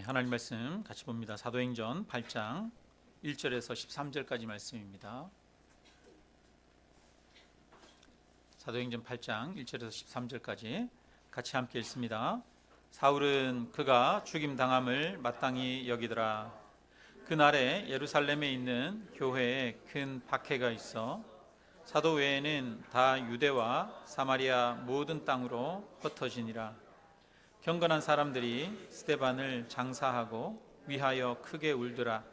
하나님 말씀 같이 봅니다. 사도행전 8장 1절에서 13절까지 말씀입니다. 사도행전 8장 1절에서 13절까지 같이 함께 읽습니다. 사울은 그가 죽임 당함을 마땅히 여기더라. 그날에 예루살렘에 있는 교회에 큰 박해가 있어 사도 외에는 다 유대와 사마리아 모든 땅으로 흩어지니라. 경건한 사람들이 스데반을 장사하고 위하여 크게 울더라.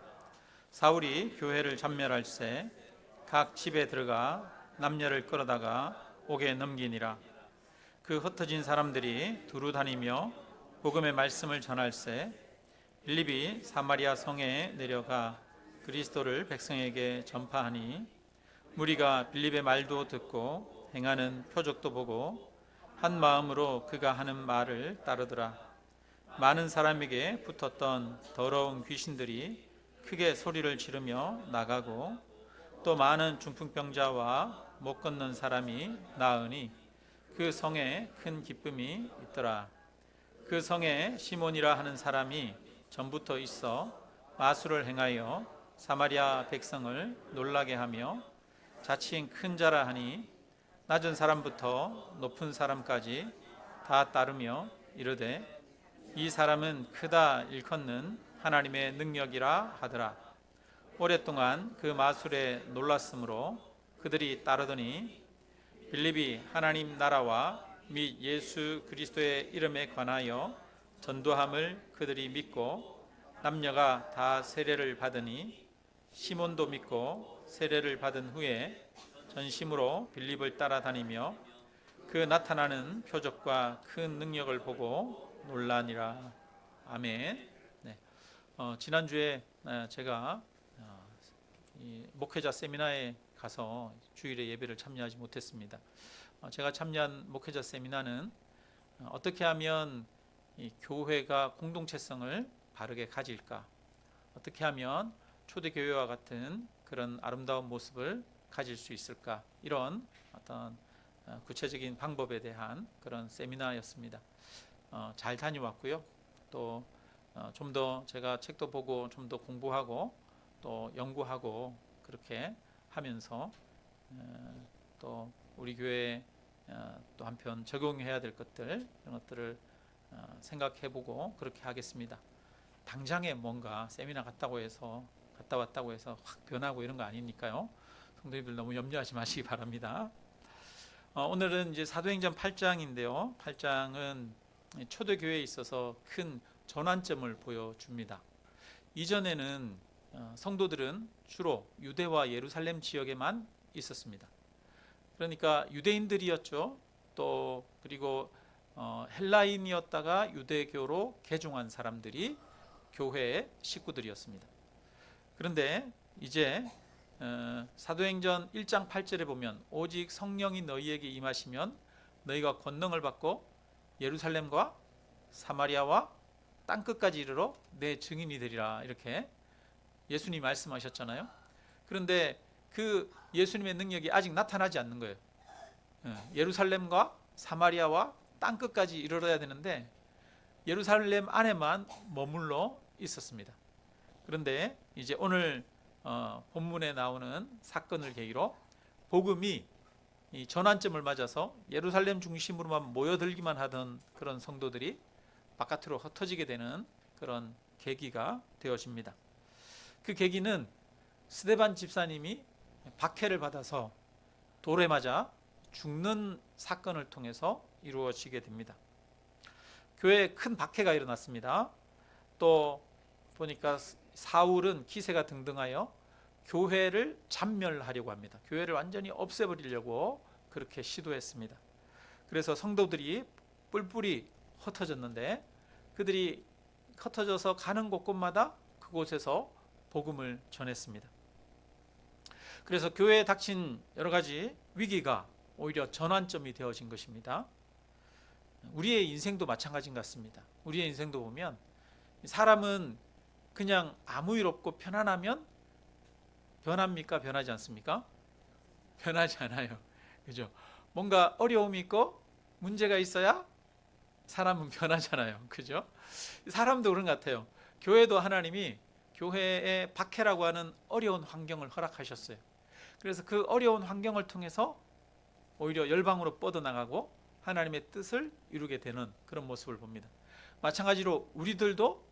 사울이 교회를 전멸할새 각 집에 들어가 남녀를 끌어다가 옥에 넘기니라. 그 흩어진 사람들이 두루 다니며 복음의 말씀을 전할새 빌립이 사마리아 성에 내려가 그리스도를 백성에게 전파하니 무리가 빌립의 말도 듣고 행하는 표적도 보고 한 마음으로 그가 하는 말을 따르더라. 많은 사람에게 붙었던 더러운 귀신들이 크게 소리를 지르며 나가고 또 많은 중풍병자와 못 걷는 사람이 나으니 그 성에 큰 기쁨이 있더라. 그 성에 시몬이라 하는 사람이 전부터 있어 마술을 행하여 사마리아 백성을 놀라게 하며 자칭 큰 자라 하니 낮은 사람부터 높은 사람까지 다 따르며 이르되 이 사람은 크다 일컫는 하나님의 능력이라 하더라. 오랫동안 그 마술에 놀랐으므로 그들이 따르더니 빌립이 하나님 나라와 및 예수 그리스도의 이름에 관하여 전도함을 그들이 믿고 남녀가 다 세례를 받으니 시몬도 믿고 세례를 받은 후에 전심으로 빌립을 따라다니며 그 나타나는 표적과 큰 능력을 보고 놀라니라. 아멘. 네. 지난주에 제가 이 목회자 세미나에 가서 주일에 예배를 참여하지 못했습니다. 제가 참여한 목회자 세미나는 어떻게 하면 이 교회가 공동체성을 바르게 가질까, 어떻게 하면 초대교회와 같은 그런 아름다운 모습을 가질 수 있을까, 이런 어떤 구체적인 방법에 대한 그런 세미나였습니다. 잘 다녀왔고요. 또 좀 더 제가 책도 보고 좀 더 공부하고 또 연구하고 그렇게 하면서 또 우리 교회에 또 한편 적용해야 될 것들, 이런 것들을 생각해보고 그렇게 하겠습니다. 당장에 뭔가 세미나 갔다 왔다고 해서 확 변하고 이런 거 아니니까요. 성도님들 너무 염려하지 마시기 바랍니다. 오늘은 이제 사도행전 8장인데요. 8장은 초대교회에 있어서 큰 전환점을 보여줍니다. 이전에는 성도들은 주로 유대와 예루살렘 지역에만 있었습니다. 그러니까 유대인들이었죠. 또 그리고 헬라인이었다가 유대교로 개종한 사람들이 교회의 식구들이었습니다. 그런데 이제 사도행전 1장 8절에 보면 오직 성령이 너희에게 임하시면 너희가 권능을 받고 예루살렘과 사마리아와 땅끝까지 이르러 내 증인이 되리라, 이렇게 예수님이 말씀하셨잖아요. 그런데 그 예수님의 능력이 아직 나타나지 않는 거예요. 예루살렘과 사마리아와 땅끝까지 이르러야 되는데 예루살렘 안에만 머물러 있었습니다. 그런데 이제 오늘 본문에 나오는 사건을 계기로 복음이 이 전환점을 맞아서 예루살렘 중심으로만 모여들기만 하던 그런 성도들이 바깥으로 흩어지게 되는 그런 계기가 되어집니다. 그 계기는 스데반 집사님이 박해를 받아서 돌에 맞아 죽는 사건을 통해서 이루어지게 됩니다. 교회에 큰 박해가 일어났습니다. 또 보니까 사울은 기세가 등등하여 교회를 잔멸하려고 합니다. 교회를 완전히 없애버리려고 그렇게 시도했습니다. 그래서 성도들이 뿔뿔이 흩어졌는데 그들이 흩어져서 가는 곳곳마다 그곳에서 복음을 전했습니다. 그래서 교회에 닥친 여러 가지 위기가 오히려 전환점이 되어진 것입니다. 우리의 인생도 마찬가지인 것 같습니다. 우리의 인생도 보면 사람은 그냥 아무 일 없고 편안하면 변합니까? 변하지 않습니까? 변하지 않아요. 그죠? 뭔가 어려움이 있고 문제가 있어야 사람은 변하잖아요. 그죠? 사람도 그런 것 같아요. 교회도 하나님이 교회에 박해라고 하는 어려운 환경을 허락하셨어요. 그래서 그 어려운 환경을 통해서 오히려 열방으로 뻗어나가고 하나님의 뜻을 이루게 되는 그런 모습을 봅니다. 마찬가지로 우리들도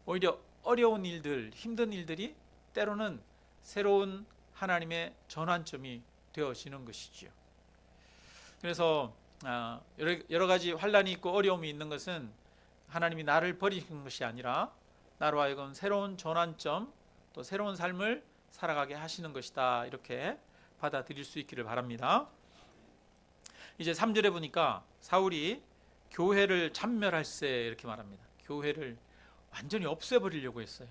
오히려 어려운 일들, 힘든 일들이 때로는 새로운 하나님의 전환점이 되어지는 것이지요. 그래서 여러 가지 환난이 있고 어려움이 있는 것은 하나님이 나를 버리신 것이 아니라 나로 하여금 새로운 전환점, 또 새로운 삶을 살아가게 하시는 것이다, 이렇게 받아들일 수 있기를 바랍니다. 이제 3절에 보니까 사울이 교회를 참멸할세 이렇게 말합니다. 교회를 완전히 없애버리려고 했어요.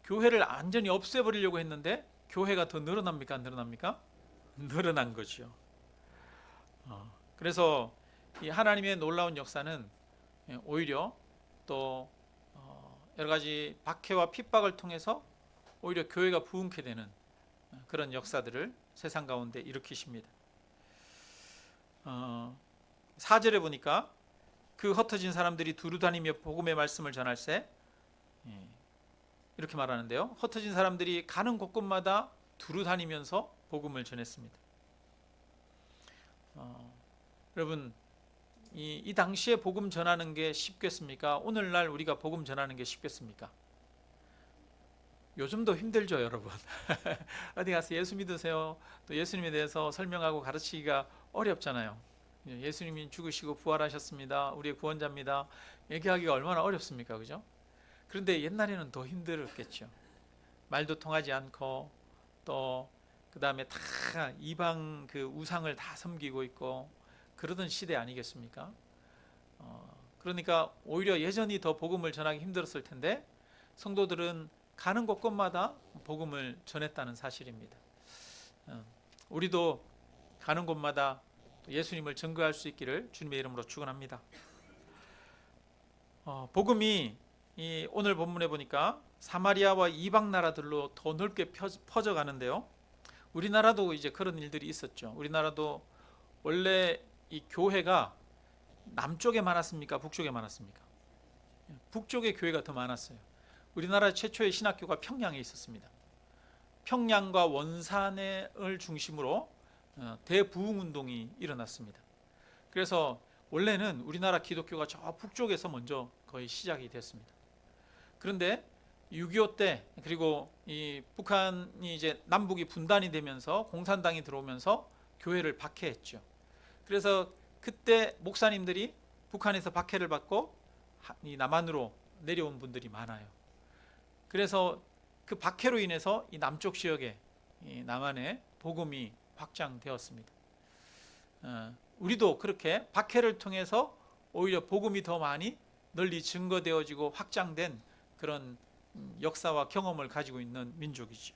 교회를 완전히 없애버리려고 했는데 교회가 더 늘어납니까? 안 늘어납니까? 늘어난 거죠. 그래서 이 하나님의 놀라운 역사는 오히려 또 여러 가지 박해와 핍박을 통해서 오히려 교회가 부흥케 되는 그런 역사들을 세상 가운데 일으키십니다. 4절에 보니까 그 흩어진 사람들이 두루 다니며 복음의 말씀을 전할세, 이렇게 말하는데요. 흩어진 사람들이 가는 곳곳마다 두루 다니면서 복음을 전했습니다. 여러분, 이 당시에 복음 전하는 게 쉽겠습니까? 오늘날 우리가 복음 전하는 게 쉽겠습니까? 요즘도 힘들죠, 여러분. 어디 가서 예수 믿으세요, 또 예수님에 대해서 설명하고 가르치기가 어렵잖아요. 예수님이 죽으시고 부활하셨습니다, 우리의 구원자입니다, 얘기하기가 얼마나 어렵습니까? 그죠? 그런데 옛날에는 더 힘들었겠죠. 말도 통하지 않고 또 그 다음에 다 이방 그 우상을 다 섬기고 있고 그러던 시대 아니겠습니까? 그러니까 오히려 예전이 더 복음을 전하기 힘들었을 텐데 성도들은 가는 곳곳마다 복음을 전했다는 사실입니다. 우리도 가는 곳마다 예수님을 증거할 수 있기를 주님의 이름으로 축원합니다. 복음이 오늘 본문에 보니까 사마리아와 이방 나라들로 더 넓게 퍼져가는데요. 우리나라도 이제 그런 일들이 있었죠. 우리나라도 원래 이 교회가 남쪽에 많았습니까? 북쪽에 많았습니까? 북쪽에 교회가 더 많았어요. 우리나라 최초의 신학교가 평양에 있었습니다. 평양과 원산을 중심으로 대부흥운동이 일어났습니다. 그래서 원래는 우리나라 기독교가 저 북쪽에서 먼저 거의 시작이 됐습니다. 그런데 6.25 때, 그리고 이 북한이 이제 남북이 분단이 되면서 공산당이 들어오면서 교회를 박해했죠. 그래서 그때 목사님들이 북한에서 박해를 받고 이 남한으로 내려온 분들이 많아요. 그래서 그 박해로 인해서 이 남쪽 지역에, 이 남한에 복음이 확장되었습니다. 우리도 그렇게 박해를 통해서 오히려 복음이 더 많이 널리 증거되어지고 확장된 그런 역사와 경험을 가지고 있는 민족이죠.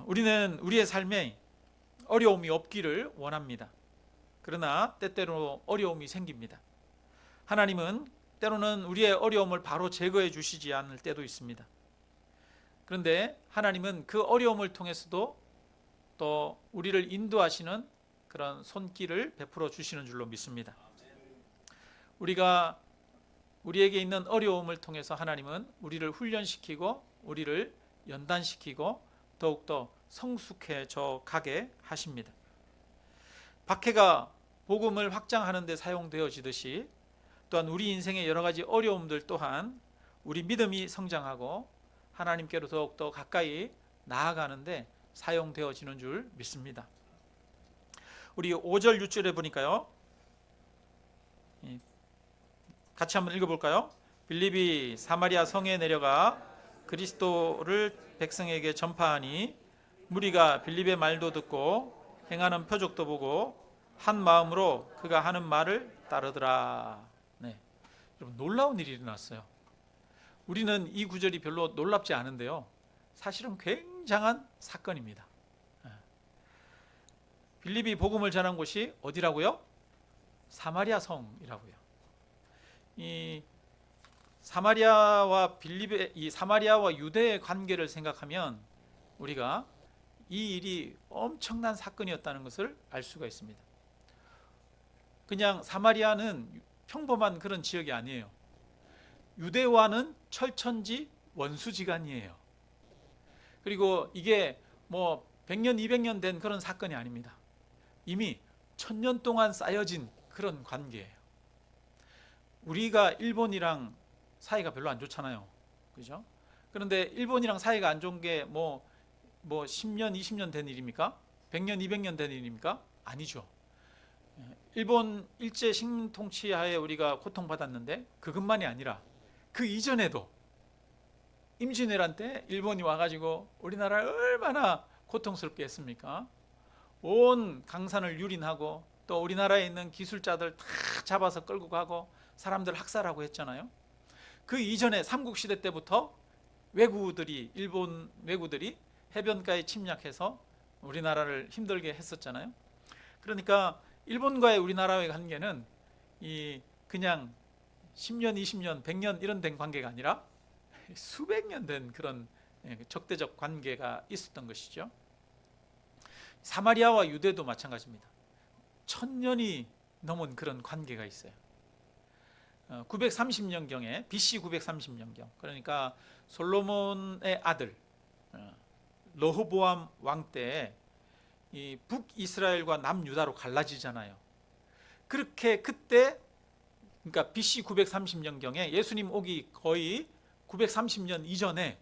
우리는 우리의 삶에 어려움이 없기를 원합니다. 그러나 때때로 어려움이 생깁니다. 하나님은 때로는 우리의 어려움을 바로 제거해 주시지 않을 때도 있습니다. 그런데 하나님은 그 어려움을 통해서도 또 우리를 인도하시는 그런 손길을 베풀어 주시는 줄로 믿습니다. 우리에게 있는 어려움을 통해서 하나님은 우리를 훈련시키고 우리를 연단시키고 더욱더 성숙해져 가게 하십니다. 박해가 복음을 확장하는 데 사용되어지듯이 또한 우리 인생의 여러 가지 어려움들 또한 우리 믿음이 성장하고 하나님께로 더욱더 가까이 나아가는데 사용되어지는 줄 믿습니다. 우리 5절 6절에 보니까요, 같이 한번 읽어볼까요? 빌립이 사마리아 성에 내려가 그리스도를 백성에게 전파하니 무리가 빌립의 말도 듣고 행하는 표적도 보고 한 마음으로 그가 하는 말을 따르더라. 네, 여러분, 놀라운 일이 일어났어요. 우리는 이 구절이 별로 놀랍지 않은데요, 사실은 굉장한 사건입니다. 빌립이 복음을 전한 곳이 어디라고요? 사마리아 성이라고요. 이 사마리아와 유대의 관계를 생각하면 우리가 이 일이 엄청난 사건이었다는 것을 알 수가 있습니다. 그냥 사마리아는 평범한 그런 지역이 아니에요. 유대와는 철천지 원수지간이에요. 그리고 이게 뭐 100년, 200년 된 그런 사건이 아닙니다. 이미 1000년 동안 쌓여진 그런 관계예요. 우리가 일본이랑 사이가 별로 안 좋잖아요. 그죠? 그런데 일본이랑 사이가 안 좋은 게 뭐 10년, 20년 된 일입니까? 100년, 200년 된 일입니까? 아니죠. 일본 일제 식민 통치하에 우리가 고통받았는데 그것만이 아니라 그 이전에도 임진왜란 때 일본이 와가지고 우리나라를 얼마나 고통스럽게 했습니까? 온 강산을 유린하고 또 우리나라에 있는 기술자들 다 잡아서 끌고 가고 사람들 학살하고 했잖아요. 그 이전에 삼국시대 때부터 일본 왜구들이 해변가에 침략해서 우리나라를 힘들게 했었잖아요. 그러니까 일본과의 우리나라의 관계는 그냥 10년, 20년, 100년 이런 된 관계가 아니라 수백 년 된 그런 적대적 관계가 있었던 것이죠. 사마리아와 유대도 마찬가지입니다. 1000년이 넘은 그런 관계가 있어요. 930년경에 BC 930년경, 그러니까 솔로몬의 아들 르호보암 왕 때 이 북이스라엘과 남유다로 갈라지잖아요. 그렇게 그때 그러니까 BC 930년경에 예수님 오기 거의 930년 이전에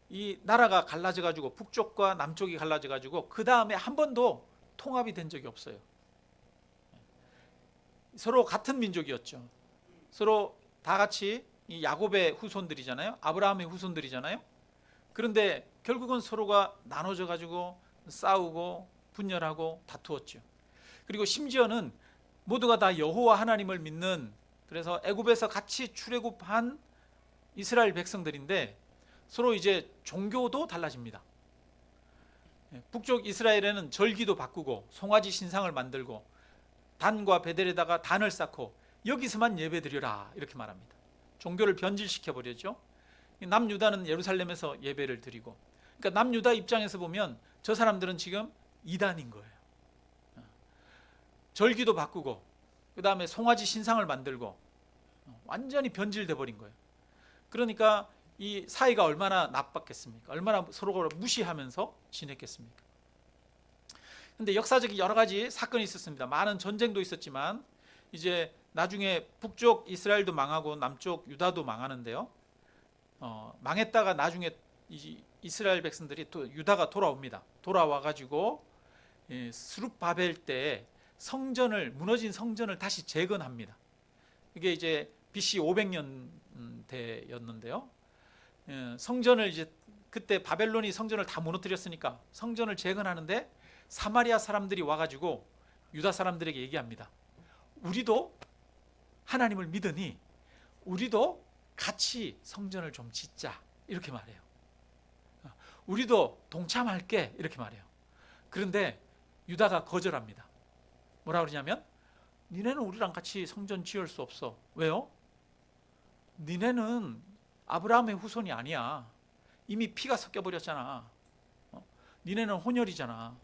이 나라가 갈라져 가지고 북쪽과 남쪽이 갈라져 가지고 그 다음에 한 번도 통합이 된 적이 없어요. 서로 같은 민족이었죠. 서로 다 같이 이 야곱의 후손들이잖아요. 아브라함의 후손들이잖아요. 그런데 결국은 서로가 나눠져 가지고 싸우고 분열하고 다투었죠. 그리고 심지어는 모두가 다 여호와 하나님을 믿는, 그래서 애굽에서 같이 출애굽한 이스라엘 백성들인데 서로 이제 종교도 달라집니다. 북쪽 이스라엘에는 절기도 바꾸고 송아지 신상을 만들고 단과 베델에다가 단을 쌓고 여기서만 예배드려라 이렇게 말합니다. 종교를 변질시켜 버렸죠. 남유다는 예루살렘에서 예배를 드리고, 그러니까 남유다 입장에서 보면 저 사람들은 지금 이단인 거예요. 절기도 바꾸고 그 다음에 송아지 신상을 만들고 완전히 변질돼 버린 거예요. 그러니까 이 사이가 얼마나 나빴겠습니까? 얼마나 서로를 무시하면서 지냈겠습니까? 근데 역사적인 여러 가지 사건이 있었습니다. 많은 전쟁도 있었지만 이제 나중에 북쪽 이스라엘도 망하고 남쪽 유다도 망하는데요. 망했다가 나중에 이스라엘 백성들이 또 유다가 돌아옵니다. 돌아와 가지고 스룹바벨 때 무너진 성전을 다시 재건합니다. 이게 이제 BC 500년대였는데요. 성전을 이제 그때 바벨론이 성전을 다 무너뜨렸으니까 성전을 재건하는데 사마리아 사람들이 와가지고 유다 사람들에게 얘기합니다. 우리도 하나님을 믿으니 우리도 같이 성전을 좀 짓자 이렇게 말해요. 우리도 동참할게 이렇게 말해요. 그런데 유다가 거절합니다. 뭐라 그러냐면 니네는 우리랑 같이 성전 지을 수 없어. 왜요? 니네는 아브라함의 후손이 아니야. 이미 피가 섞여버렸잖아. 니네는 혼혈이잖아.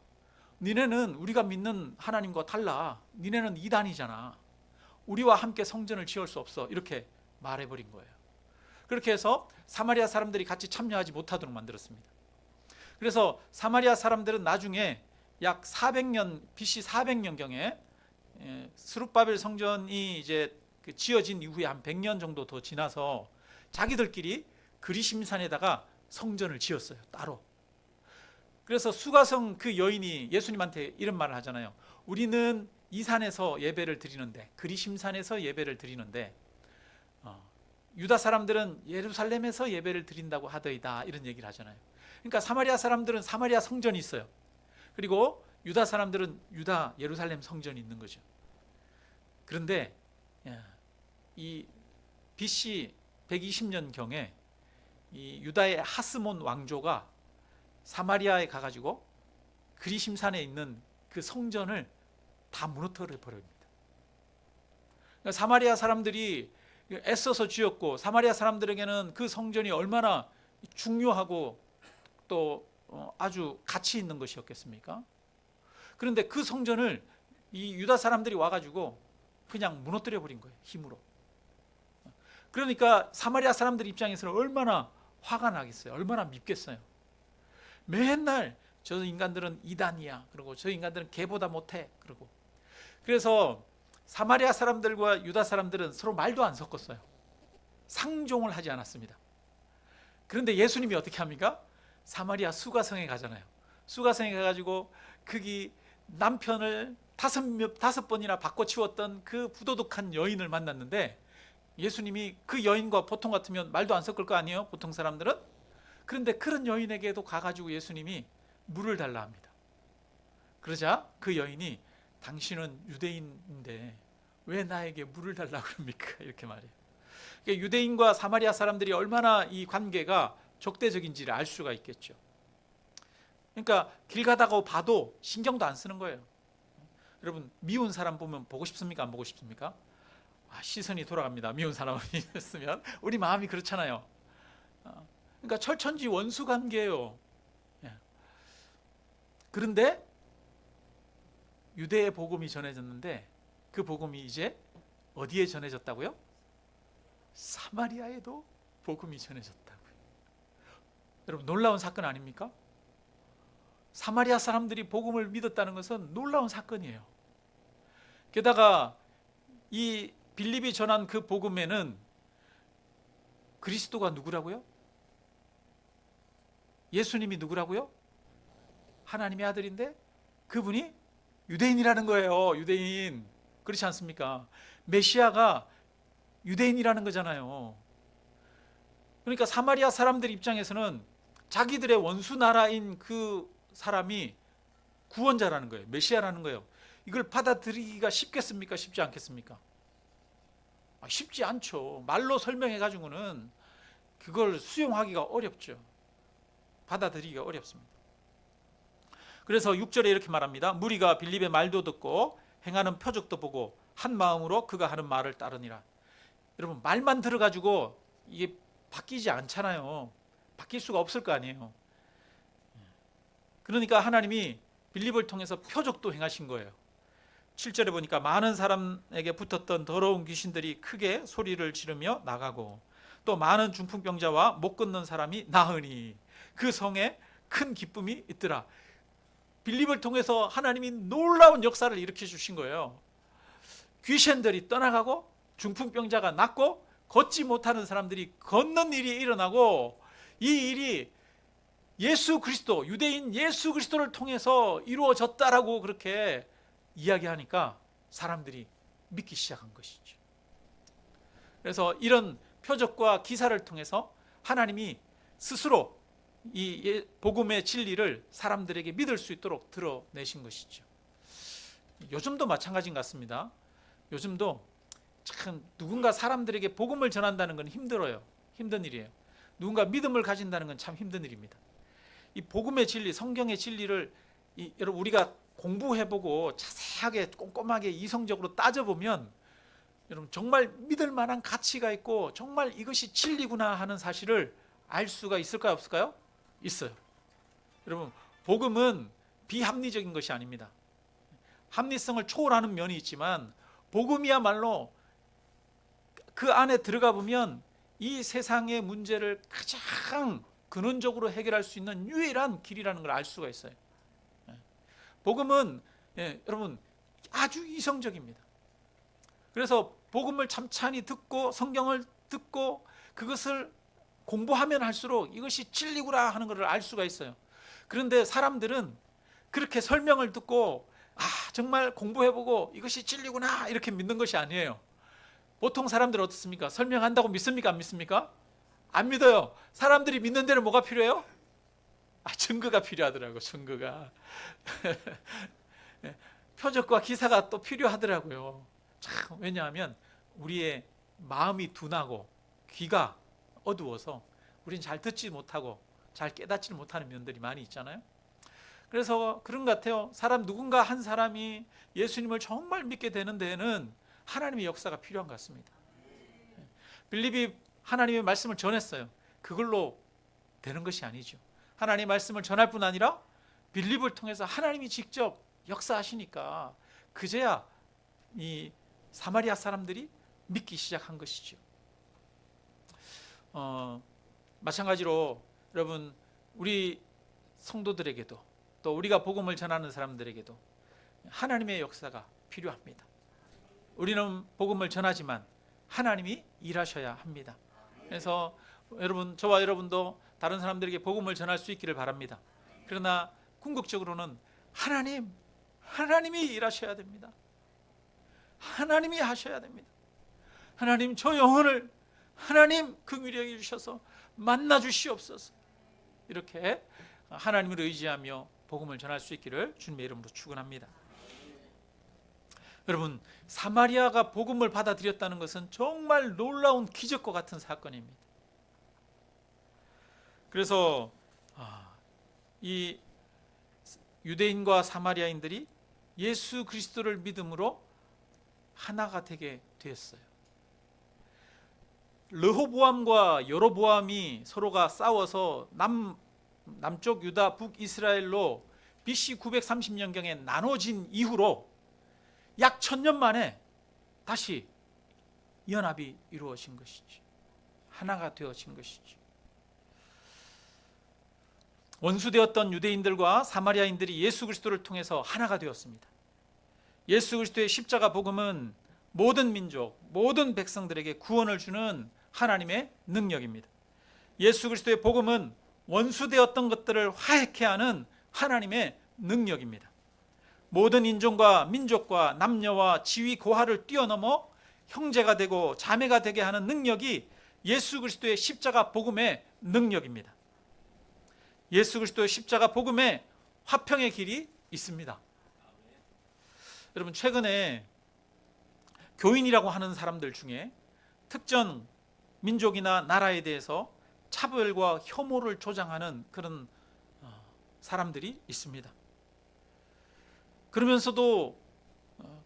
니네는 우리가 믿는 하나님과 달라. 니네는 이단이잖아. 우리와 함께 성전을 지을 수 없어. 이렇게 말해버린 거예요. 그렇게 해서 사마리아 사람들이 같이 참여하지 못하도록 만들었습니다. 그래서 사마리아 사람들은 나중에 약 400년 BC 400년경에 스룹바벨 성전이 이제 지어진 이후에 한 100년 정도 더 지나서 자기들끼리 그리심산에다가 성전을 지었어요. 따로. 그래서 수가성 그 여인이 예수님한테 이런 말을 하잖아요. 우리는 이 산에서 예배를 드리는데, 그리심산에서 예배를 드리는데 유다 사람들은 예루살렘에서 예배를 드린다고 하더이다 이런 얘기를 하잖아요. 그러니까 사마리아 사람들은 사마리아 성전이 있어요. 그리고 유다 사람들은 유다 예루살렘 성전이 있는 거죠. 그런데 이 BC 120년경에 이 유다의 하스몬 왕조가 사마리아에 가가지고 그리심산에 있는 그 성전을 다 무너뜨려 버립니다. 그러니까 사마리아 사람들이 애써서 지었고 사마리아 사람들에게는 그 성전이 얼마나 중요하고 또 아주 가치 있는 것이었겠습니까? 그런데 그 성전을 이 유다 사람들이 와가지고 그냥 무너뜨려 버린 거예요. 힘으로. 그러니까 사마리아 사람들 입장에서는 얼마나 화가 나겠어요. 얼마나 밉겠어요. 맨날 저 인간들은 이단이야. 그리고 저 인간들은 개보다 못해. 그리고 그래서 사마리아 사람들과 유다 사람들은 서로 말도 안 섞었어요. 상종을 하지 않았습니다. 그런데 예수님이 어떻게 합니까? 사마리아 수가성에 가잖아요. 수가성에 가가지고 거기 남편을 다섯 번이나 바꿔치웠던 그 부도덕한 여인을 만났는데, 예수님이 그 여인과 보통 같으면 말도 안 섞을 거 아니에요? 보통 사람들은. 그런데 그런 여인에게도 가가지고 예수님이 물을 달라 합니다. 그러자 그 여인이 당신은 유대인인데 왜 나에게 물을 달라고 그럽니까? 이렇게 말해요. 그러니까 유대인과 사마리아 사람들이 얼마나 이 관계가 적대적인지를 알 수가 있겠죠. 그러니까 길 가다가 봐도 신경도 안 쓰는 거예요. 여러분, 미운 사람 보면 보고 싶습니까? 안 보고 싶습니까? 시선이 돌아갑니다. 미운 사람이 있으면 우리 마음이 그렇잖아요. 그러니까 철천지 원수 관계예요. 그런데 유대의 복음이 전해졌는데 그 복음이 이제 어디에 전해졌다고요? 사마리아에도 복음이 전해졌다고요. 여러분, 놀라운 사건 아닙니까? 사마리아 사람들이 복음을 믿었다는 것은 놀라운 사건이에요. 게다가 이 빌립이 전한 그 복음에는 그리스도가 누구라고요? 예수님이 누구라고요? 하나님의 아들인데 그분이 유대인이라는 거예요. 유대인. 그렇지 않습니까? 메시아가 유대인이라는 거잖아요. 그러니까 사마리아 사람들 입장에서는 자기들의 원수 나라인 그 사람이 구원자라는 거예요. 메시아라는 거예요. 이걸 받아들이기가 쉽겠습니까? 쉽지 않겠습니까? 쉽지 않죠. 말로 설명해 가지고는 그걸 수용하기가 어렵죠. 받아들이기가 어렵습니다. 그래서 6절에 이렇게 말합니다. 무리가 빌립의 말도 듣고 행하는 표적도 보고 한 마음으로 그가 하는 말을 따르니라. 여러분, 말만 들어가지고 이게 바뀌지 않잖아요. 바뀔 수가 없을 거 아니에요. 그러니까 하나님이 빌립을 통해서 표적도 행하신 거예요. 7절에 보니까 많은 사람에게 붙었던 더러운 귀신들이 크게 소리를 지르며 나가고 또 많은 중풍병자와 못 걷는 사람이 나으니 그 성에 큰 기쁨이 있더라. 빌립을 통해서 하나님이 놀라운 역사를 일으켜 주신 거예요. 귀신들이 떠나가고 중풍병자가 낫고 걷지 못하는 사람들이 걷는 일이 일어나고, 이 일이 예수 그리스도, 유대인 예수 그리스도를 통해서 이루어졌다라고 그렇게 이야기하니까 사람들이 믿기 시작한 것이죠. 그래서 이런 표적과 기사를 통해서 하나님이 스스로 이 복음의 진리를 사람들에게 믿을 수 있도록 드러내신 것이죠. 요즘도 마찬가지인 것 같습니다. 요즘도 참 누군가 사람들에게 복음을 전한다는 건 힘들어요. 힘든 일이에요. 누군가 믿음을 가진다는 건 참 힘든 일입니다. 이 복음의 진리, 성경의 진리를 여러분 우리가 공부해보고 자세하게 꼼꼼하게 이성적으로 따져보면 여러분 정말 믿을 만한 가치가 있고 정말 이것이 진리구나 하는 사실을 알 수가 있을까요? 없을까요? 있어요. 여러분, 복음은 비합리적인 것이 아닙니다. 합리성을 초월하는 면이 있지만 복음이야말로 그 안에 들어가 보면 이 세상의 문제를 가장 근원적으로 해결할 수 있는 유일한 길이라는 걸 알 수가 있어요. 복음은 여러분 아주 이성적입니다. 그래서 복음을 찬찬히 듣고 성경을 듣고 그것을 공부하면 할수록 이것이 진리구나 하는 것을 알 수가 있어요. 그런데 사람들은 그렇게 설명을 듣고 정말 공부해보고 이것이 진리구나 이렇게 믿는 것이 아니에요. 보통 사람들은 어떻습니까? 설명한다고 믿습니까? 안 믿습니까? 안 믿어요. 사람들이 믿는 데는 뭐가 필요해요? 증거가 필요하더라고요. 증거가. 표적과 기사가 또 필요하더라고요. 참, 왜냐하면 우리의 마음이 둔하고 귀가 어두워서 우리는 잘 듣지 못하고 잘 깨닫지 못하는 면들이 많이 있잖아요. 그래서 그런 것 같아요. 누군가 한 사람이 예수님을 정말 믿게 되는 데에는 하나님의 역사가 필요한 것 같습니다. 빌립이 하나님의 말씀을 전했어요. 그걸로 되는 것이 아니죠. 하나님의 말씀을 전할 뿐 아니라 빌립을 통해서 하나님이 직접 역사하시니까 그제야 이 사마리아 사람들이 믿기 시작한 것이죠. 마찬가지로 여러분 우리 성도들에게도 또 우리가 복음을 전하는 사람들에게도 하나님의 역사가 필요합니다. 우리는 복음을 전하지만 하나님이 일하셔야 합니다. 그래서 여러분, 저와 여러분도 다른 사람들에게 복음을 전할 수 있기를 바랍니다. 그러나 궁극적으로는 하나님이 일하셔야 됩니다. 하나님이 하셔야 됩니다. 하나님, 저 영혼을 하나님 긍휼히 여겨 주셔서 만나 주시옵소서. 이렇게 하나님을 의지하며 복음을 전할 수 있기를 주님의 이름으로 축원합니다. 여러분, 사마리아가 복음을 받아들였다는 것은 정말 놀라운 기적과 같은 사건입니다. 그래서 이 유대인과 사마리아인들이 예수 그리스도를 믿음으로 하나가 되게 되었어요. 르호보암과 여로보암이 서로가 싸워서 남쪽 유다, 북이스라엘로 BC 930년경에 나눠진 이후로 약 1000년 만에 다시 연합이 이루어진 것이지, 하나가 되어진 것이지. 원수되었던 유대인들과 사마리아인들이 예수 그리스도를 통해서 하나가 되었습니다. 예수 그리스도의 십자가 복음은 모든 민족, 모든 백성들에게 구원을 주는 하나님의 능력입니다. 예수 그리스도의 복음은 원수되었던 것들을 화해케 하는 하나님의 능력입니다. 모든 인종과 민족과 남녀와 지위 고하를 뛰어넘어 형제가 되고 자매가 되게 하는 능력이 예수 그리스도의 십자가 복음의 능력입니다. 예수 그리스도의 십자가 복음에 화평의 길이 있습니다. 여러분, 최근에 교인이라고 하는 사람들 중에 특정 민족이나 나라에 대해서 차별과 혐오를 조장하는 그런 사람들이 있습니다. 그러면서도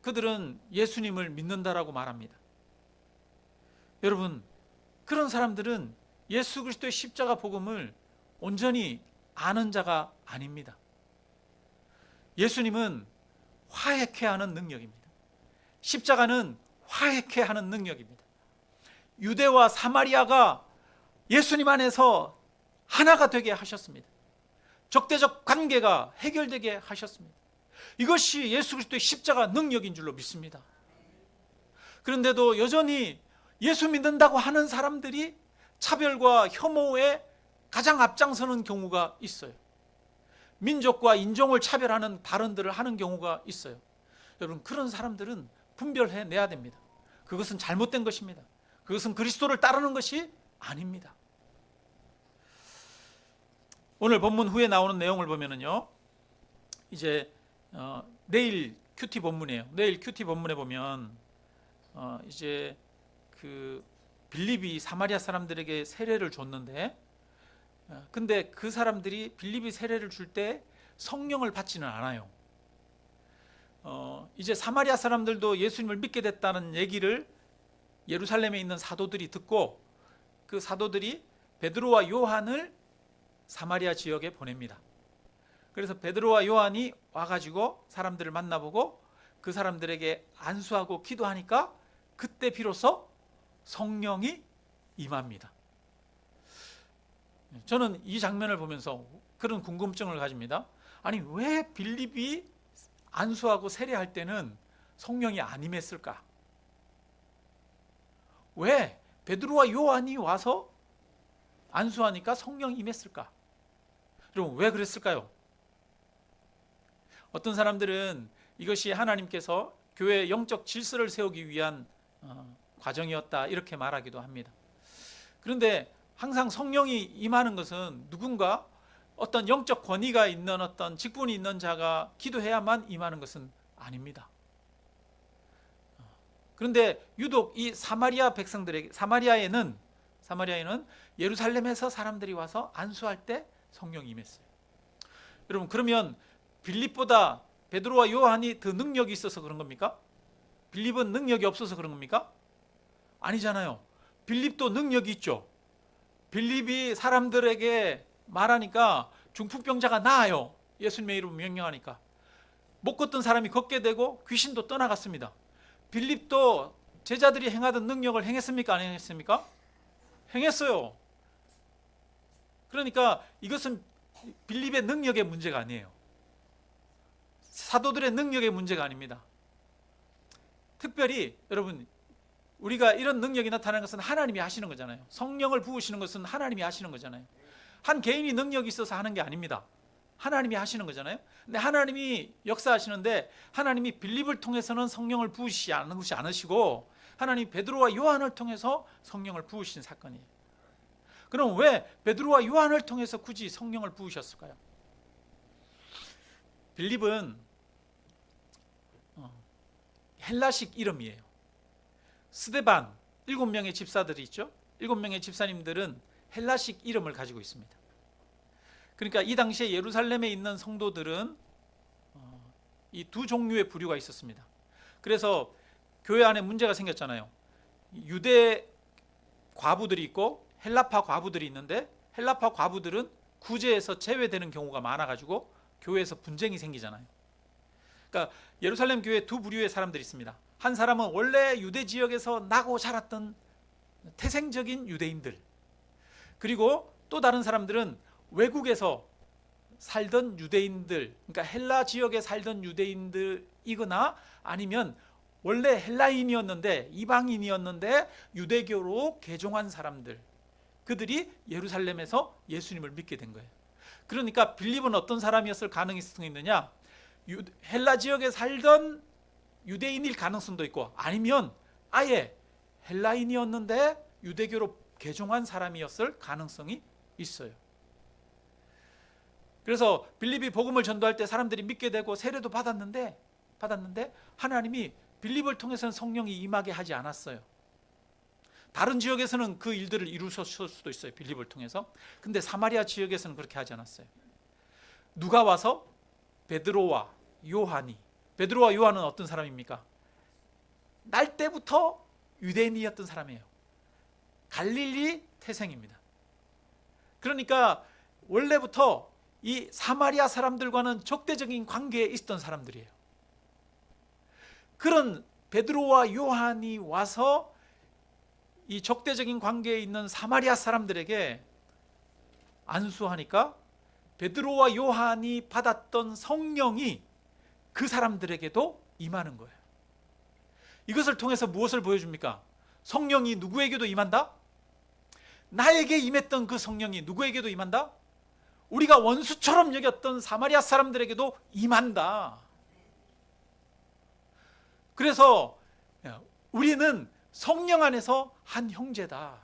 그들은 예수님을 믿는다라고 말합니다. 여러분, 그런 사람들은 예수 그리스도의 십자가 복음을 온전히 아는 자가 아닙니다. 예수님은 화해케 하는 능력입니다. 십자가는 화해케 하는 능력입니다. 유대와 사마리아가 예수님 안에서 하나가 되게 하셨습니다. 적대적 관계가 해결되게 하셨습니다. 이것이 예수 그리스도의 십자가 능력인 줄로 믿습니다. 그런데도 여전히 예수 믿는다고 하는 사람들이 차별과 혐오에 가장 앞장서는 경우가 있어요. 민족과 인종을 차별하는 발언들을 하는 경우가 있어요. 여러분, 그런 사람들은 분별해내야 됩니다. 그것은 잘못된 것입니다. 그것은 그리스도를 따르는 것이 아닙니다. 오늘 본문 후에 나오는 내용을 보면은요, 이제 내일 큐티 본문이에요. 내일 큐티 본문에 보면 이제 그 빌립이 사마리아 사람들에게 세례를 줬는데, 근데 그 사람들이 빌립이 세례를 줄 때 성령을 받지는 않아요. 이제 사마리아 사람들도 예수님을 믿게 됐다는 얘기를 예루살렘에 있는 사도들이 듣고 그 사도들이 베드로와 요한을 사마리아 지역에 보냅니다. 그래서 베드로와 요한이 와가지고 사람들을 만나보고 그 사람들에게 안수하고 기도하니까 그때 비로소 성령이 임합니다. 저는 이 장면을 보면서 그런 궁금증을 가집니다. 아니, 왜 빌립이 안수하고 세례할 때는 성령이 안 임했을까? 왜 베드로와 요한이 와서 안수하니까 성령이 임했을까? 여러분, 왜 그랬을까요? 어떤 사람들은 이것이 하나님께서 교회의 영적 질서를 세우기 위한 과정이었다, 이렇게 말하기도 합니다. 그런데 항상 성령이 임하는 것은 누군가 어떤 영적 권위가 있는 어떤 직분이 있는 자가 기도해야만 임하는 것은 아닙니다. 그런데 유독 이 사마리아 백성들에게, 사마리아에는 예루살렘에서 사람들이 와서 안수할 때 성령이 임했어요. 여러분, 그러면 빌립보다 베드로와 요한이 더 능력이 있어서 그런 겁니까? 빌립은 능력이 없어서 그런 겁니까? 아니잖아요. 빌립도 능력이 있죠. 빌립이 사람들에게 말하니까 중풍병자가 나아요. 예수님의 이름을 명령하니까. 못 걷던 사람이 걷게 되고 귀신도 떠나갔습니다. 빌립도 제자들이 행하던 능력을 행했습니까? 안 행했습니까? 행했어요. 그러니까 이것은 빌립의 능력의 문제가 아니에요. 사도들의 능력의 문제가 아닙니다. 특별히 여러분, 우리가 이런 능력이 나타나는 것은 하나님이 하시는 거잖아요. 성령을 부으시는 것은 하나님이 하시는 거잖아요. 한 개인이 능력이 있어서 하는 게 아닙니다. 하나님이 하시는 거잖아요. 근데 하나님이 역사하시는데 하나님이 빌립을 통해서는 성령을 부으시지 않으시고 하나님이 베드로와 요한을 통해서 성령을 부으신 사건이에요. 그럼 왜 베드로와 요한을 통해서 굳이 성령을 부으셨을까요? 빌립은 헬라식 이름이에요. 스데반, 7명의 집사들이 있죠. 7명의 집사님들은 헬라식 이름을 가지고 있습니다. 그러니까 이 당시에 예루살렘에 있는 성도들은 이 두 종류의 부류가 있었습니다. 그래서 교회 안에 문제가 생겼잖아요. 유대 과부들이 있고 헬라파 과부들이 있는데 헬라파 과부들은 구제에서 제외되는 경우가 많아가지고 교회에서 분쟁이 생기잖아요. 그러니까 예루살렘 교회에 두 부류의 사람들이 있습니다. 한 사람은 원래 유대 지역에서 나고 자랐던 태생적인 유대인들, 그리고 또 다른 사람들은 외국에서 살던 유대인들, 그러니까 헬라 지역에 살던 유대인들이거나 아니면 원래 헬라인이었는데 이방인이었는데 유대교로 개종한 사람들, 그들이 예루살렘에서 예수님을 믿게 된 거예요. 그러니까 빌립은 어떤 사람이었을 가능성이 있느냐? 헬라 지역에 살던 유대인일 가능성도 있고 아니면 아예 헬라인이었는데 유대교로 개종한 사람이었을 가능성이 있어요. 그래서 빌립이 복음을 전도할 때 사람들이 믿게 되고 세례도 받았는데 하나님이 빌립을 통해서는 성령이 임하게 하지 않았어요. 다른 지역에서는 그 일들을 이루셨을 수도 있어요. 빌립을 통해서. 근데 사마리아 지역에서는 그렇게 하지 않았어요. 누가 와서 베드로와 요한이, 베드로와 요한은 어떤 사람입니까? 날 때부터 유대인이었던 사람이에요. 갈릴리 태생입니다. 그러니까 원래부터 이 사마리아 사람들과는 적대적인 관계에 있던 사람들이에요. 그런 베드로와 요한이 와서 이 적대적인 관계에 있는 사마리아 사람들에게 안수하니까 베드로와 요한이 받았던 성령이 그 사람들에게도 임하는 거예요. 이것을 통해서 무엇을 보여줍니까? 성령이 누구에게도 임한다? 나에게 임했던 그 성령이 누구에게도 임한다? 우리가 원수처럼 여겼던 사마리아 사람들에게도 임한다. 그래서 우리는 성령 안에서 한 형제다.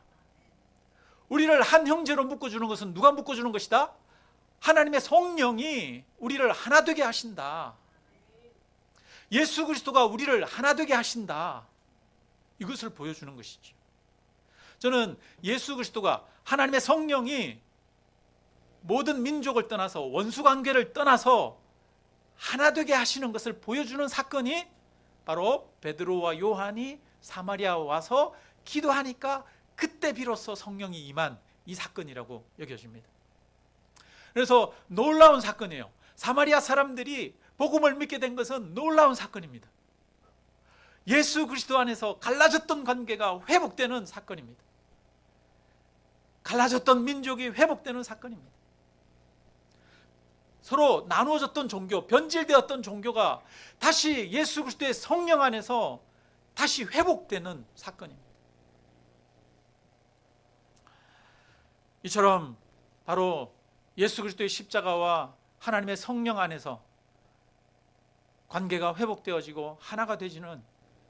우리를 한 형제로 묶어주는 것은 누가 묶어주는 것이다? 하나님의 성령이 우리를 하나 되게 하신다. 예수 그리스도가 우리를 하나 되게 하신다. 이것을 보여주는 것이죠. 저는 예수 그리스도가, 하나님의 성령이 모든 민족을 떠나서 원수관계를 떠나서 하나 되게 하시는 것을 보여주는 사건이 바로 베드로와 요한이 사마리아 와서 기도하니까 그때 비로소 성령이 임한 이 사건이라고 여겨집니다. 그래서 놀라운 사건이에요. 사마리아 사람들이 복음을 믿게 된 것은 놀라운 사건입니다. 예수 그리스도 안에서 갈라졌던 관계가 회복되는 사건입니다. 갈라졌던 민족이 회복되는 사건입니다. 서로 나누어졌던 종교, 변질되었던 종교가 다시 예수 그리스도의 성령 안에서 다시 회복되는 사건입니다. 이처럼 바로 예수 그리스도의 십자가와 하나님의 성령 안에서 관계가 회복되어지고 하나가 되지는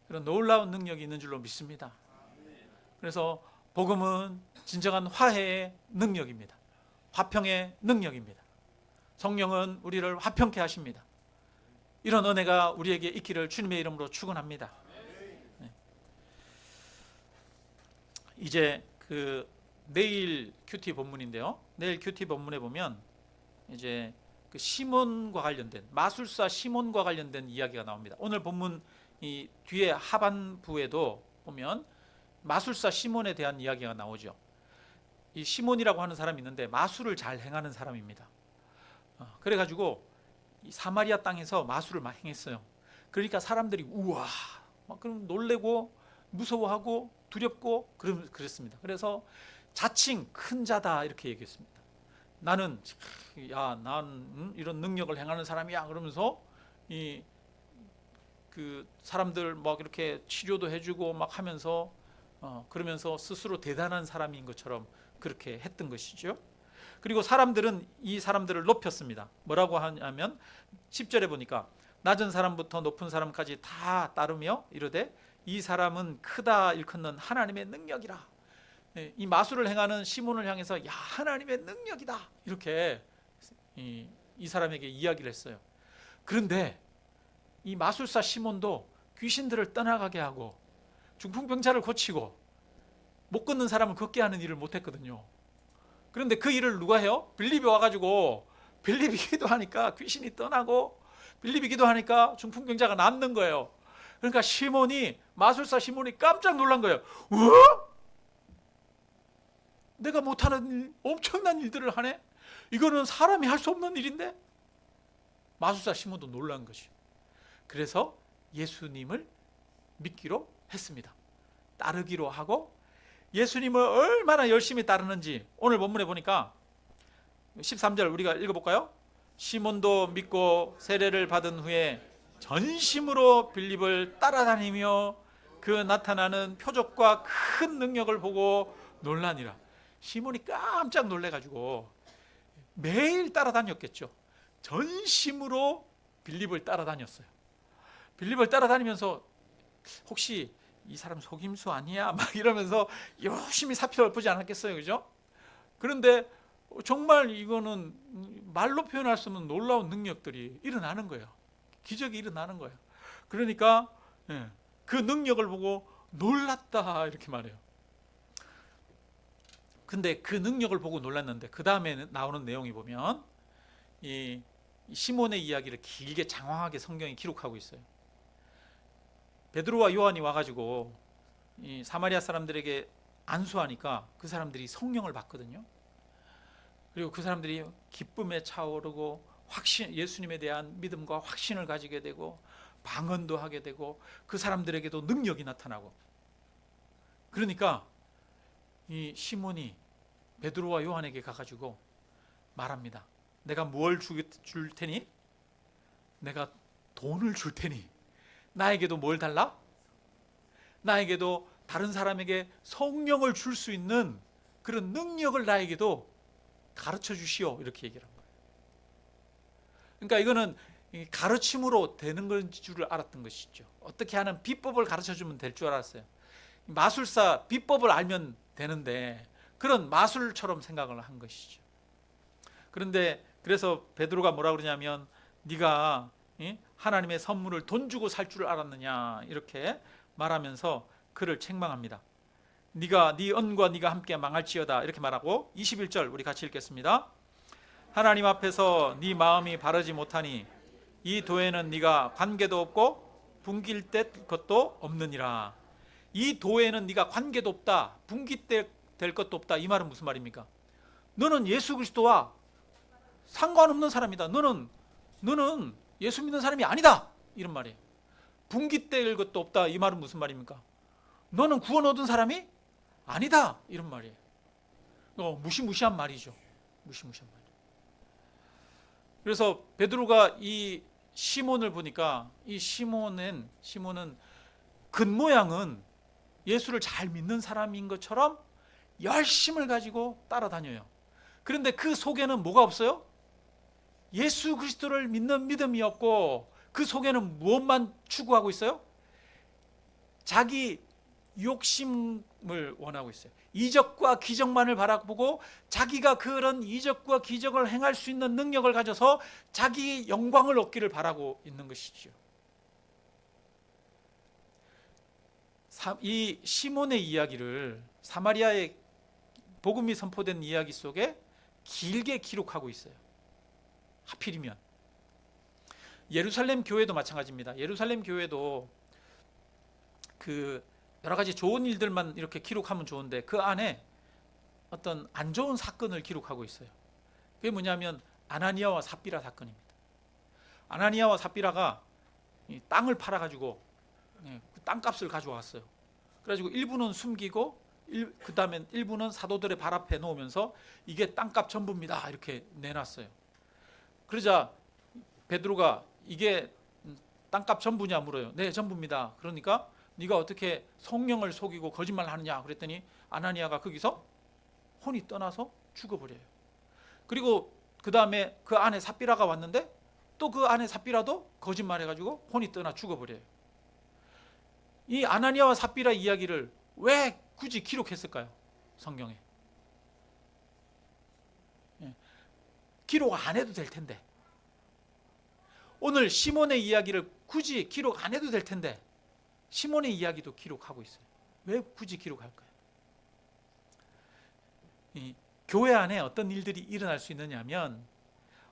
그런 놀라운 능력이 있는 줄로 믿습니다. 그래서 복음은 진정한 화해의 능력입니다. 화평의 능력입니다. 성령은 우리를 화평케 하십니다. 이런 은혜가 우리에게 있기를 주님의 이름으로 축원합니다. 네. 이제 내일 큐티 본문인데요. 내일 큐티 본문에 보면 이제 그 시몬과 관련된, 마술사 시몬과 관련된 이야기가 나옵니다. 오늘 본문 이 뒤에 하반부에도 보면 마술사 시몬에 대한 이야기가 나오죠. 이 시몬이라고 하는 사람이 있는데 마술을 잘 행하는 사람입니다. 그래가지고 이 사마리아 땅에서 마술을 막 행했어요. 그러니까 사람들이 우와 막 그럼 놀래고 무서워하고 두렵고 그랬습니다. 그래서 자칭 큰 자다 이렇게 얘기했습니다. 나는 난 이런 능력을 행하는 사람이야 그러면서 그 사람들 막 이렇게 치료도 해주고 막 하면서 그러면서 스스로 대단한 사람인 것처럼 그렇게 했던 것이죠. 그리고 사람들은 이 사람들을 높였습니다. 뭐라고 하냐면 10절에 보니까 낮은 사람부터 높은 사람까지 다 따르며 이르되 이 사람은 크다 일컫는 하나님의 능력이라. 이 마술을 행하는 시몬을 향해서 야 하나님의 능력이다 이렇게 이 사람에게 이야기를 했어요. 그런데 이 마술사 시몬도 귀신들을 떠나가게 하고 중풍병자를 고치고 못 걷는 사람을 걷게 하는 일을 못했거든요. 그런데 그 일을 누가 해요? 빌립이 와가지고 빌립이 기도하니까 귀신이 떠나고 빌립이 기도하니까 중풍병자가 낫는 거예요. 그러니까 마술사 시몬이 깜짝 놀란 거예요. 내가 못하는 엄청난 일들을 하네? 이거는 사람이 할 수 없는 일인데? 마술사 시몬도 놀란 것이요. 그래서 예수님을 믿기로 했습니다. 따르기로 하고 예수님을 얼마나 열심히 따르는지 오늘 본문에 보니까 13절 우리가 읽어볼까요? 시몬도 믿고 세례를 받은 후에 전심으로 빌립을 따라다니며 그 나타나는 표적과 큰 능력을 보고 놀라니라. 시몬이 깜짝 놀래가지고 매일 따라다녔겠죠. 전심으로 빌립을 따라다녔어요. 빌립을 따라다니면서 혹시 이 사람 속임수 아니야? 막 이러면서 열심히 살펴보지 않았겠어요, 그죠? 그런데 정말 이거는 말로 표현할 수 없는 놀라운 능력들이 일어나는 거예요. 기적이 일어나는 거예요. 그러니까 그 능력을 보고 놀랐다 이렇게 말해요. 근데 그 능력을 보고 놀랐는데 그 다음에 나오는 내용이 보면 이 시몬의 이야기를 길게 장황하게 성경이 기록하고 있어요. 베드로와 요한이 와가지고 이 사마리아 사람들에게 안수하니까 그 사람들이 성령을 받거든요. 그리고 그 사람들이 기쁨에 차오르고 예수님에 대한 믿음과 확신을 가지게 되고 방언도 하게 되고 그 사람들에게도 능력이 나타나고 그러니까 이 시몬이 베드로와 요한에게 가가지고 말합니다. 내가 뭘 줄 테니? 내가 돈을 줄 테니 나에게도 뭘 달라? 나에게도 다른 사람에게 성령을 줄 수 있는 그런 능력을 나에게도 가르쳐 주시오 이렇게 얘기를 한 거예요. 그러니까 이거는 가르침으로 되는 건 줄 알았던 것이죠. 어떻게 하는 비법을 가르쳐 주면 될 줄 알았어요. 마술사 비법을 알면 되는데 그런 마술처럼 생각을 한 것이죠. 그런데 그래서 베드로가 뭐라 그러냐면 네가 하나님의 선물을 돈 주고 살 줄 알았느냐 이렇게 말하면서 그를 책망합니다. 네가 네 언과 네가 함께 망할지어다 이렇게 말하고 21절 우리 같이 읽겠습니다. 하나님 앞에서 네 마음이 바르지 못하니 이 도에는 네가 관계도 없고 분길 뗄 것도 없느니라. 이 도에는 네가 관계도 없다, 분깃될 것도 없다. 이 말은 무슨 말입니까? 너는 예수 그리스도와 상관없는 사람이다. 너는 예수 믿는 사람이 아니다. 이런 말이에요. 분깃될 것도 없다. 이 말은 무슨 말입니까? 너는 구원 얻은 사람이 아니다. 이런 말이에요. 무시무시한 말이죠. 무시무시한 말. 그래서 베드로가 이 시몬을 보니까 이 시몬은 겉모양은 예수를 잘 믿는 사람인 것처럼 열심을 가지고 따라다녀요. 그런데 그 속에는 뭐가 없어요? 예수 그리스도를 믿는 믿음이 없고 그 속에는 무엇만 추구하고 있어요? 자기 욕심을 원하고 있어요. 이적과 기적만을 바라보고 자기가 그런 이적과 기적을 행할 수 있는 능력을 가져서 자기 영광을 얻기를 바라고 있는 것이죠. 이 시몬의 이야기를 사마리아의 복음이 선포된 이야기 속에 길게 기록하고 있어요. 하필이면 예루살렘 교회도 마찬가지입니다. 예루살렘 교회도 그 여러 가지 좋은 일들만 이렇게 기록하면 좋은데 그 안에 어떤 안 좋은 사건을 기록하고 있어요. 그게 뭐냐면 아나니아와 삽비라 사건입니다. 아나니아와 삽비라가 땅을 팔아가지고 그 땅값을 가져왔어요. 그래가지고 일부는 숨기고 그 다음에 일부는 사도들의 발 앞에 놓으면서 이게 땅값 전부입니다 이렇게 내놨어요. 그러자 베드로가 이게 땅값 전부냐 물어요. 네, 전부입니다. 그러니까 네가 어떻게 성령을 속이고 거짓말 하느냐 그랬더니 아나니아가 거기서 혼이 떠나서 죽어버려요. 그리고 그 다음에 그 안에 삽비라가 왔는데 또 그 안에 삽비라도 거짓말해가지고 혼이 떠나 죽어버려요. 이 아나니아와 삽비라 이야기를 왜 굳이 기록했을까요? 성경에. 기록 안 해도 될 텐데. 오늘 시몬의 이야기를 굳이 기록 안 해도 될 텐데 시몬의 이야기도 기록하고 있어요. 왜 굳이 기록할까요? 이 교회 안에 어떤 일들이 일어날 수 있느냐면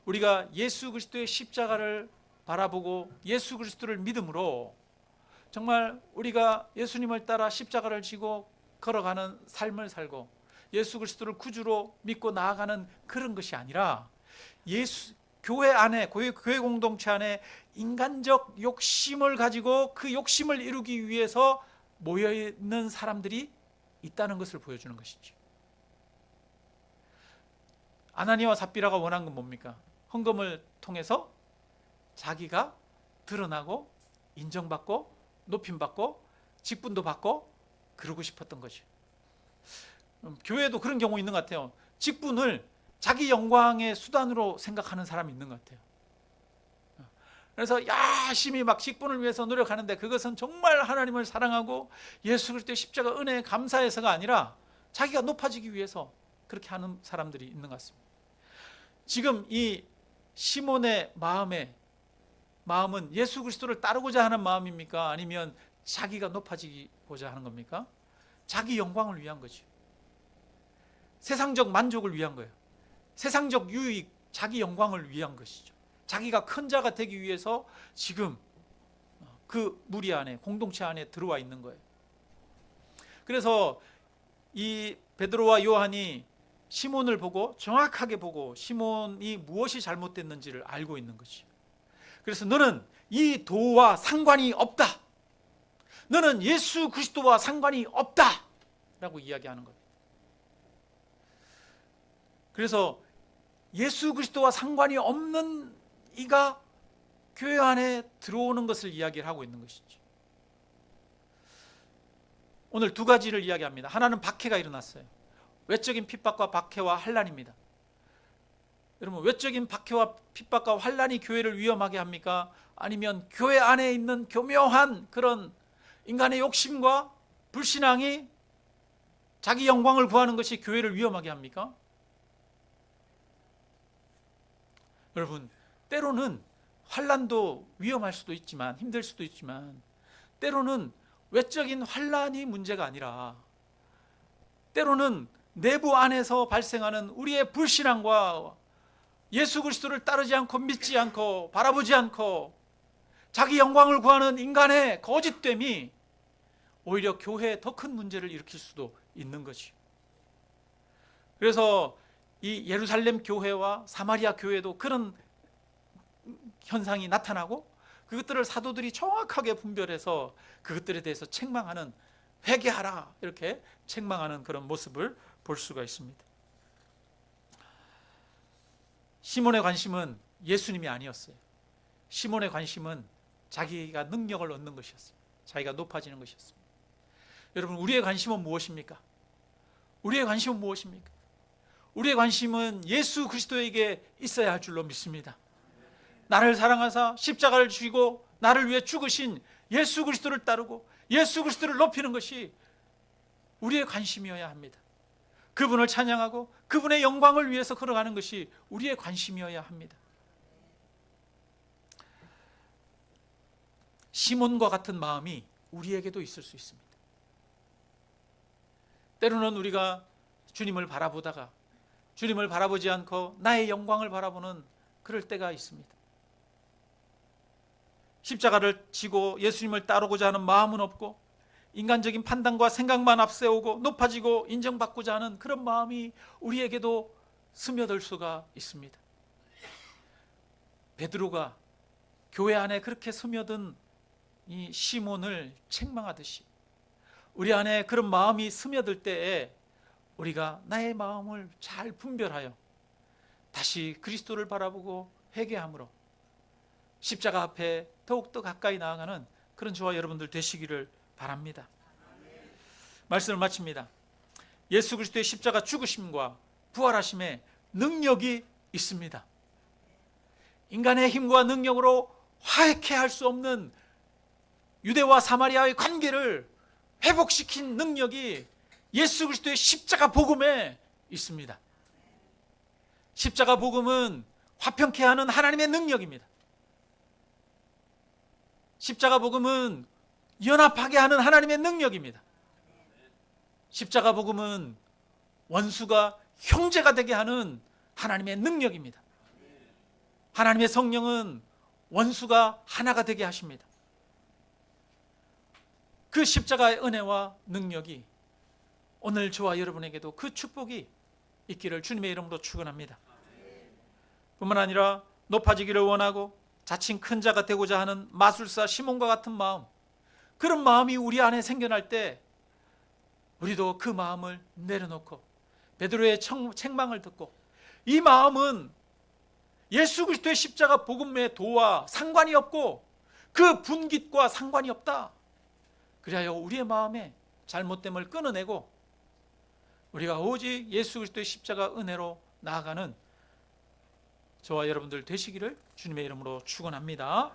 우리가 예수 그리스도의 십자가를 바라보고 예수 그리스도를 믿음으로 정말 우리가 예수님을 따라 십자가를 지고 걸어가는 삶을 살고 예수 그리스도를 구주로 믿고 나아가는 그런 것이 아니라 교회 안에 교회 공동체 안에 인간적 욕심을 가지고 그 욕심을 이루기 위해서 모여있는 사람들이 있다는 것을 보여주는 것이죠. 아나니아와 삽비라가 원한 건 뭡니까? 헌금을 통해서 자기가 드러나고 인정받고 높임받고 직분도 받고 그러고 싶었던 것이에요. 교회도 그런 경우 있는 것 같아요. 직분을 자기 영광의 수단으로 생각하는 사람이 있는 것 같아요. 그래서 열심히 막 직분을 위해서 노력하는데 그것은 정말 하나님을 사랑하고 예수 그리스도의 십자가 은혜에 감사해서가 아니라 자기가 높아지기 위해서 그렇게 하는 사람들이 있는 것 같습니다. 지금 이 시몬의 마음은 예수 그리스도를 따르고자 하는 마음입니까? 아니면 자기가 높아지고자 하는 겁니까? 자기 영광을 위한 거죠. 세상적 만족을 위한 거예요. 세상적 유익, 자기 영광을 위한 것이죠. 자기가 큰 자가 되기 위해서 지금 그 무리 안에, 공동체 안에 들어와 있는 거예요. 그래서 이 베드로와 요한이 시몬을 보고 정확하게 보고 시몬이 무엇이 잘못됐는지를 알고 있는 것이죠. 그래서 너는 이 도와 상관이 없다. 너는 예수 그리스도와 상관이 없다. 라고 이야기하는 겁니다. 그래서 예수 그리스도와 상관이 없는 이가 교회 안에 들어오는 것을 이야기를 하고 있는 것이죠. 오늘 두 가지를 이야기합니다. 하나는 박해가 일어났어요. 외적인 핍박과 박해와 환난입니다. 여러분, 외적인 박해와 핍박과 환난이 교회를 위험하게 합니까? 아니면 교회 안에 있는 교묘한 그런 인간의 욕심과 불신앙이 자기 영광을 구하는 것이 교회를 위험하게 합니까? 여러분, 때로는 환난도 위험할 수도 있지만 힘들 수도 있지만 때로는 외적인 환난이 문제가 아니라 때로는 내부 안에서 발생하는 우리의 불신앙과 예수 그리스도를 따르지 않고 믿지 않고 바라보지 않고 자기 영광을 구하는 인간의 거짓됨이 오히려 교회에 더 큰 문제를 일으킬 수도 있는 것이요. 그래서 이 예루살렘 교회와 사마리아 교회도 그런 현상이 나타나고 그것들을 사도들이 정확하게 분별해서 그것들에 대해서 책망하는, 회개하라 이렇게 책망하는 그런 모습을 볼 수가 있습니다. 시몬의 관심은 예수님이 아니었어요. 시몬의 관심은 자기가 능력을 얻는 것이었어요. 자기가 높아지는 것이었습니다. 여러분, 우리의 관심은 무엇입니까? 우리의 관심은 무엇입니까? 우리의 관심은 예수 그리스도에게 있어야 할 줄로 믿습니다. 나를 사랑하사 십자가를 지고 나를 위해 죽으신 예수 그리스도를 따르고 예수 그리스도를 높이는 것이 우리의 관심이어야 합니다. 그분을 찬양하고 그분의 영광을 위해서 걸어가는 것이 우리의 관심이어야 합니다. 시몬과 같은 마음이 우리에게도 있을 수 있습니다. 때로는 우리가 주님을 바라보다가 주님을 바라보지 않고 나의 영광을 바라보는 그럴 때가 있습니다. 십자가를 지고 예수님을 따르고자 하는 마음은 없고 인간적인 판단과 생각만 앞세우고 높아지고 인정받고자 하는 그런 마음이 우리에게도 스며들 수가 있습니다. 베드로가 교회 안에 그렇게 스며든 이 시몬을 책망하듯이 우리 안에 그런 마음이 스며들 때에 우리가 나의 마음을 잘 분별하여 다시 그리스도를 바라보고 회개함으로 십자가 앞에 더욱더 가까이 나아가는 그런 저와 여러분들 되시기를 바랍니다. 말씀을 마칩니다. 예수 그리스도의 십자가 죽으심과 부활하심에 능력이 있습니다. 인간의 힘과 능력으로 화해케 할 수 없는 유대와 사마리아의 관계를 회복시킨 능력이 예수 그리스도의 십자가 복음에 있습니다. 십자가 복음은 화평케 하는 하나님의 능력입니다. 십자가 복음은 연합하게 하는 하나님의 능력입니다. 십자가 복음은 원수가 형제가 되게 하는 하나님의 능력입니다. 하나님의 성령은 원수가 하나가 되게 하십니다. 그 십자가의 은혜와 능력이 오늘 저와 여러분에게도 그 축복이 있기를 주님의 이름으로 축원합니다. 뿐만 아니라 높아지기를 원하고 자칭 큰 자가 되고자 하는 마술사 시몬과 같은 마음, 그런 마음이 우리 안에 생겨날 때 우리도 그 마음을 내려놓고 베드로의 책망을 듣고 이 마음은 예수 그리스도의 십자가 복음의 도와 상관이 없고 그 분깃과 상관이 없다. 그리하여 우리의 마음에 잘못됨을 끊어내고 우리가 오직 예수 그리스도의 십자가 은혜로 나아가는 저와 여러분들 되시기를 주님의 이름으로 축원합니다.